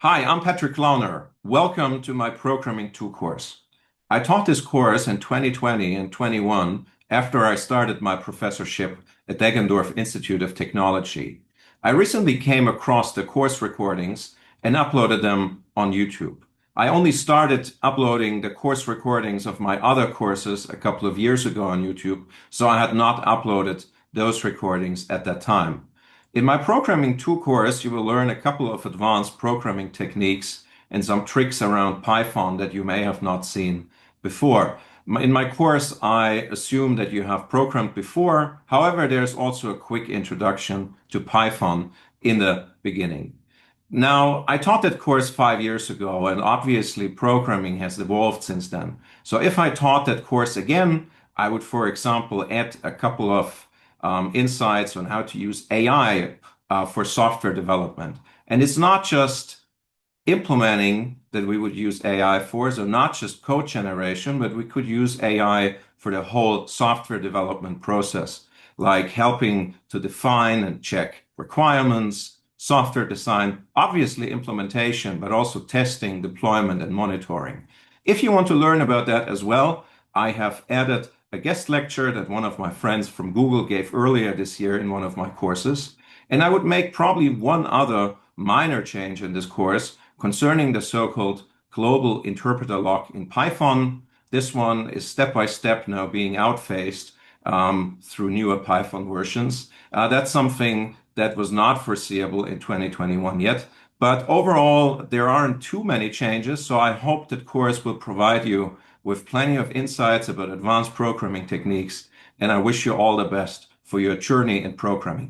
Hi, I'm Patrick Launer. Welcome to my Programming 2 course. I taught this course in 2020 and 21 after I started my professorship at Deggendorf Institute of Technology. I recently came across the course recordings and uploaded them on YouTube. I only started uploading the course recordings of my other courses a couple of years ago on YouTube, so I had not uploaded those recordings at that time. In my Programming 2 course, you will learn a couple of advanced programming techniques and some tricks around Python that you may have not seen before. In my course, I assume that you have programmed before. However, there's also a quick introduction to Python in the beginning. Now, I taught that course 5 years ago, and obviously programming has evolved since then. So if I taught that course again, I would, for example, add a couple of insights on how to use AI for software development. And it's not just implementing that we would use AI for, so not just code generation, but we could use AI for the whole software development process, like helping to define and check requirements, software design, obviously implementation, but also testing, deployment, and monitoring. If you want to learn about that as well, I have added a guest lecture that one of my friends from Google gave earlier this year in one of my courses. And I would make probably one other minor change in this course concerning the so-called global interpreter lock in Python. This one is step by step now being outphased through newer Python versions. That's something that was not foreseeable in 2021 yet. But overall, there aren't too many changes, so I hope that course will provide you with plenty of insights about advanced programming techniques, and I wish you all the best for your journey in programming.